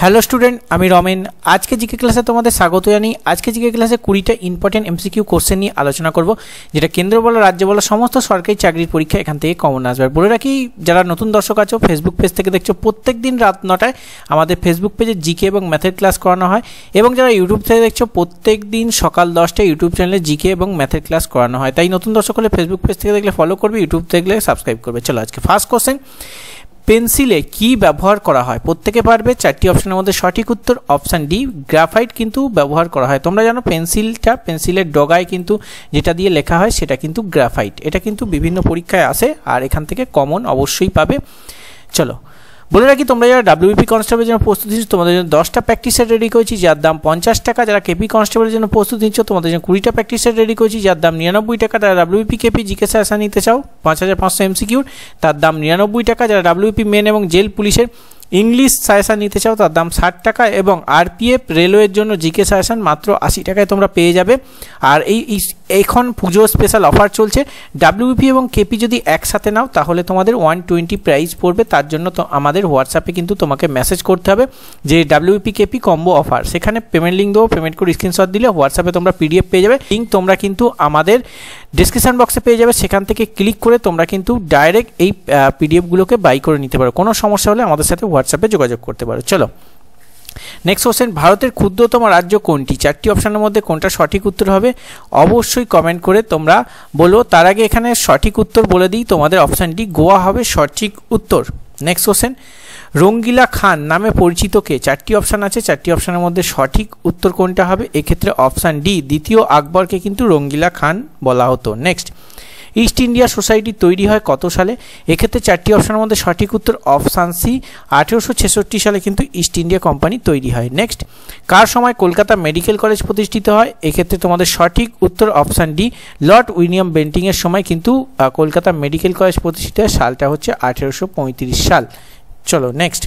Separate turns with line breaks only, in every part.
Hello student, আমি রমেন। আজকে GK ক্লাসে তোমাদের স্বাগত জানাই। আজকে জিকে ক্লাসে 20টা ইম্পর্টেন্ট এমসিকিউ কোশ্চেন নিয়ে আলোচনা করব, যেটা কেন্দ্র বলো রাজ্য বলো সমস্ত সরকারি চাকরির পরীক্ষা এখান থেকে কমন আসবে। আর বলে রাখি, যারা নতুন দর্শক আছো, ফেসবুক পেজ থেকে দেখছো, প্রত্যেক দিন রাত 9টায় আমাদের ফেসবুক পেজে জিকে এবং ম্যাথের ক্লাস করানো হয়। এবং যারা ইউটিউব থেকে দেখছো, প্রত্যেক দিন সকাল 10টায় ইউটিউব চ্যানেলে জিকে এবং ম্যাথের ক্লাস করানো হয়। তাই নতুন দর্শক হলে ফেসবুক পেজ থেকে দেখলে ফলো করবে, ইউটিউব থেকে দেখলে সাবস্ক্রাইব করবে। চলো আজকে ফার্স্ট কোশ্চেন, পেন্সিলে কি ব্যবহার করা হয়? প্রত্যেকে পারবে। 4টি অপশনের মধ্যে সঠিক উত্তর অপশান ডি, গ্রাফাইট কিন্তু ব্যবহার করা হয়। তোমরা জানো পেন্সিলের ডগায় কিন্তু যেটা দিয়ে লেখা হয় সেটা কিন্তু গ্রাফাইট। এটা কিন্তু বিভিন্ন পরীক্ষায় আসে আর এখান থেকে কমন অবশ্যই পাবে। চলো বলে রাখি, তোমরা যারা ডাব্লিউপি কনস্টেবলের জন্য প্রস্তুতি নিচ্ছ, তোমাদের জন্য 10টা প্র্যাকটিস সেট রেডি করেছি যার দাম 50 টাকা। যারা কেপি কনস্টেবলের জন্য প্রস্তুতি নিচ্ছ, তোমাদের জন্য 20টা প্র্যাকটিস সেট রেডি করেছি যার দাম 99 টাকা। যারা ডাব্লিউপি কেপি জিকে সাজেশন নিতে চাও 5500 এমসিকিউর, তার দাম 99 টাকা। যারা ডাব্লিউপি মেন এবং জেল পুলিশের ইংলিশ সাজেশন নিতে চাও, তার দাম 60 টাকা। এবং আরপিএফ রেলওয়ের জন্য জিকে সাজেশন মাত্র 80 টাকায় তোমরা পেয়ে যাবে। আর এখন পুজো স্পেশাল অফার চলছে। ডাব্লিউপি এবং কেপি যদি একসাথে নাও তাহলে তোমাদের 120 প্রাইস পড়বে। তার জন্য তো আমাদের হোয়াটসঅ্যাপে কিন্তু তোমাকে মেসেজ করতে হবে যে ডাব্লিউপি কেপি কম্বো অফার। সেখানে পেমেন্ট লিঙ্ক দেবো, পেমেন্ট করে স্ক্রিনশট দিলে হোয়াটসঅ্যাপে তোমরা পিডিএফ পেয়ে যাবে। লিঙ্ক তোমরা কিন্তু আমাদের ডিসক্রিপশন বক্সে পেয়ে যাবে। সেখান থেকে ক্লিক করে তোমরা কিন্তু ডাইরেক্ট এই পিডিএফগুলোকে বাই করে নিতে পারো। কোনো সমস্যা হলে আমাদের সাথে হোয়াটসঅ্যাপে যোগাযোগ করতে পারো। চলো নেক্সট কোশ্চেন, ভারতের ক্ষুদ্রতম রাজ্য কোনটি? 4টি অপশনের মধ্যে কোনটা সঠিক উত্তর হবে অবশ্যই কমেন্ট করে তোমরা বলো। তার আগে এখানে সঠিক উত্তর বলে দিই, তোমাদের অপশান ডি গোয়া হবে সঠিক উত্তর। নেক্সট কোশ্চেন, রঙ্গিলা খান নামে পরিচিত কে? 4টি অপশান আছে, 4টি অপশানের মধ্যে সঠিক উত্তর কোনটা হবে? এক্ষেত্রে অপশান ডি, দ্বিতীয় আকবরকে কিন্তু রঙ্গিলা খান বলা হতো। নেক্সট, ইস্ট ইন্ডিয়া সোসাইটি তৈরি হয় কত সালে? এক্ষেত্রে 4টি অপশনের মধ্যে সঠিক উত্তর অপশান সি, 1866 সালে কিন্তু ইস্ট ইন্ডিয়া কোম্পানি তৈরি হয়। নেক্সট, কার সময় কলকাতা মেডিকেল কলেজ প্রতিষ্ঠিত হয়? এক্ষেত্রে তোমাদের সঠিক উত্তর অপশান ডি, লর্ড উইলিয়াম বেন্টিংয়ের সময় কিন্তু কলকাতা মেডিকেল কলেজ প্রতিষ্ঠিত হয়। সালটা হচ্ছে 1835 সাল। চলো নেক্সট,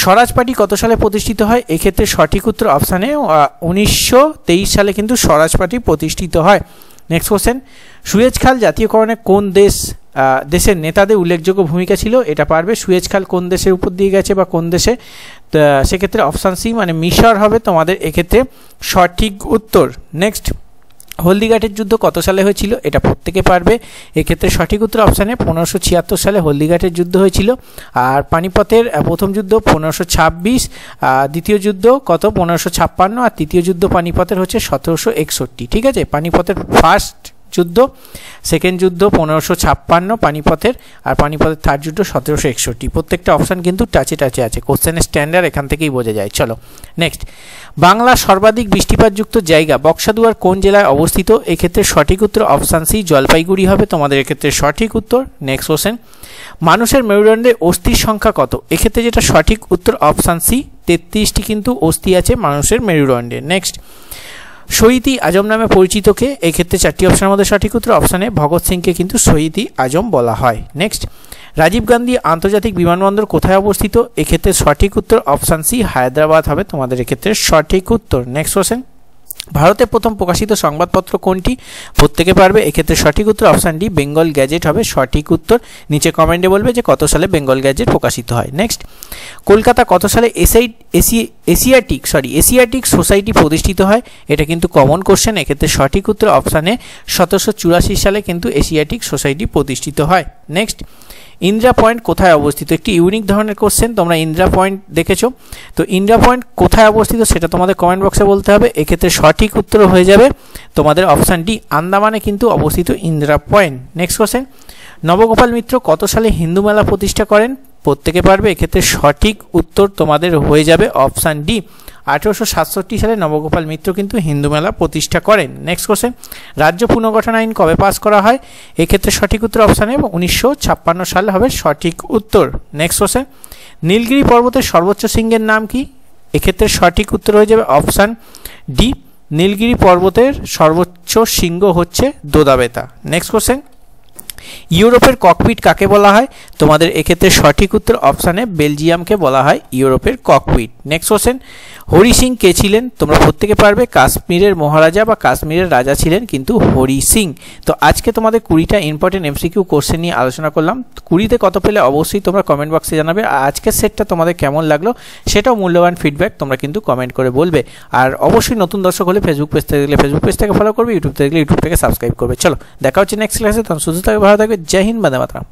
স্বরাজ পার্টি কত সালে প্রতিষ্ঠিত হয়? এক্ষেত্রে সঠিক উত্তর অপশানে 1923 সালে কিন্তু স্বরাজ পার্টি প্রতিষ্ঠিত হয়। নেক্সট কোশ্চেন, সুয়েজ খাল জাতীয়করণে কোন দেশের নেতাদের উল্লেখযোগ্য ভূমিকা ছিল? এটা পারবে। সুয়েজ খাল কোন দেশের উপর দিয়ে গেছে বা কোন দেশে? সেক্ষেত্রে অপশান সি মানে মিশর হবে তোমাদের এক্ষেত্রে সঠিক উত্তর। নেক্সট, হলদিঘাটের যুদ্ধ কত সালে হয়েছিল? এটা প্রত্যেকে পারবে। এক্ষেত্রে সঠিক উত্তর অপশানে 1576 সালে হলদিঘাটের যুদ্ধ হয়েছিল। আর পানিপথের প্রথম যুদ্ধ 1526, দ্বিতীয় যুদ্ধ কত 1556, আর তৃতীয় যুদ্ধ পানিপথের হচ্ছে 1761। ঠিক আছে, পানিপথের ফার্স্ট যুদ্ধ, সেকেন্ড যুদ্ধ 1556 পানিপথের, আর পানিপথের থার্ড যুদ্ধ 1761। প্রত্যেকটা অপশান কিন্তু টাচে আছে। কোশ্চেনের স্ট্যান্ডার্ড এখান থেকেই বোঝা যায়। চলো নেক্সট, বাংলার সর্বাধিক বৃষ্টিপাতযুক্ত জায়গা বক্সাদুয়ার কোন জেলায় অবস্থিত? এক্ষেত্রে সঠিক উত্তর অপশান সি, জলপাইগুড়ি হবে তোমাদের এক্ষেত্রে সঠিক উত্তর। নেক্সট কোশ্চেন, মানুষের মেরুদণ্ডে অস্থির সংখ্যা কত? এক্ষেত্রে যেটা সঠিক উত্তর অপশান সি, 33টি কিন্তু অস্থি আছে মানুষের মেরুদণ্ডে। নেক্সট, শহীদ-ই আজম নামে পরিচিত কে? এক্ষেত্রে 4টি অপশনের মধ্যে সঠিক উত্তর অপশানে ভগৎ সিংকে কিন্তু শহীদ-ই আজম বলা হয়। নেক্সট, রাজীব গান্ধী আন্তর্জাতিক বিমানবন্দর কোথায় অবস্থিত? এক্ষেত্রে সঠিক উত্তর অপশান সি, হায়দ্রাবাদ হবে তোমাদের এক্ষেত্রে সঠিক উত্তর। নেক্সট কোশ্চেন, ভারতের প্রথম প্রকাশিত সংবাদপত্র কোনটি? প্রত্যেকে পারবে। এক্ষেত্রে সঠিক উত্তর অপশান ডি, বেঙ্গল গ্যাজেট হবে সঠিক উত্তর। নিচে কমেন্টে বলবে যে কত সালে বেঙ্গল গ্যাজেট প্রকাশিত হয়। নেক্সট, কলকাতা কত সালে এশিয়াটিক সোসাইটি প্রতিষ্ঠিত হয়? এটা কিন্তু কমন কোশ্চেন। এক্ষেত্রে সঠিক উত্তর অপশানে 1784 সালে কিন্তু এশিয়াটিক সোসাইটি প্রতিষ্ঠিত হয়। নেক্সট, ইন্দিরা পয়েন্ট কোথায় অবস্থিত? একটি ইউনিক ধরনের কোশ্চেন। তোমরা ইন্দিরা পয়েন্ট দেখেছো, তো ইন্দিরা পয়েন্ট কোথায় অবস্থিত সেটা তোমাদের কমেন্ট বক্সে বলতে হবে। এক্ষেত্রে সঠিক উত্তর হয়ে যাবে তোমাদের অপশান ডি, আন্দামানে কিন্তু অবস্থিত Indira Point. Next question, Nabagopal Mitra কত সালে হিন্দু মেলা প্রতিষ্ঠা করেন? প্রত্যেকে পারবে। এক্ষেত্রে সঠিক উত্তর তোমাদের হয়ে যাবে অপশান ডি, 1867 সালে নবগোপাল মিত্র কিন্তু হিন্দু মেলা প্রতিষ্ঠা করেন। নেক্সট কোশ্চেন, রাজ্য পুনর্গঠন আইন কবে পাস করা হয়? এক্ষেত্রে সঠিক উত্তর অপশানে 1956 সালে হবে সঠিক উত্তর। নেক্সট কোশ্চেন, নীলগিরি পর্বতের সর্বোচ্চ শৃঙ্গের নাম কি? এক্ষেত্রে সঠিক উত্তর হয়ে যাবে অপশান ডি, নীলগিরি পর্বতের সর্বোচ্চ শৃঙ্গ হচ্ছে দোদাবেতা। নেক্সট কোশ্চেন, ইউরোপের ককপিট কাকে বলা হয়? তোমাদের এক্ষেত্রে সঠিক উত্তর অপশানে বেলজিয়ামকে বলা হয় ইউরোপের cockpit. Next question, Hari Singh কে ছিলেন? তোমরা প্রত্যেকে পারবে, কাশ্মীরের মহারাজা বা কাশ্মীরের রাজা ছিলেন কিন্তু হরি সিং। তো আজকে তোমাদের 20টা ইম্পর্টেন্ট এমসিকিউ কোশ্চেন নিয়ে আলোচনা করলাম। 20তে কত পেলে অবশ্যই তোমরা কমেন্ট বক্সে জানাবে। আর আজকের সেটটা তোমাদের কেমন লাগলো সেটাও মূল্যবান ফিডব্যাক তোমরা কিন্তু কমেন্ট করে বলবে। আর অবশ্যই নতুন দর্শক হলে ফেসবুক পেজ থেকে দেখলে ফেসবুক পেজটাকে ফলো করবে, ইউটিউব থেকে দেখলে ইউটিউব থেকে সাবস্ক্রাইব করবে। চলো দেখা হচ্ছে নেক্সট ক্লাসে, তখন সুস্থ থাকবে, ভালো থাকবে। জয় হিন্দ, বন্দে মাতরম।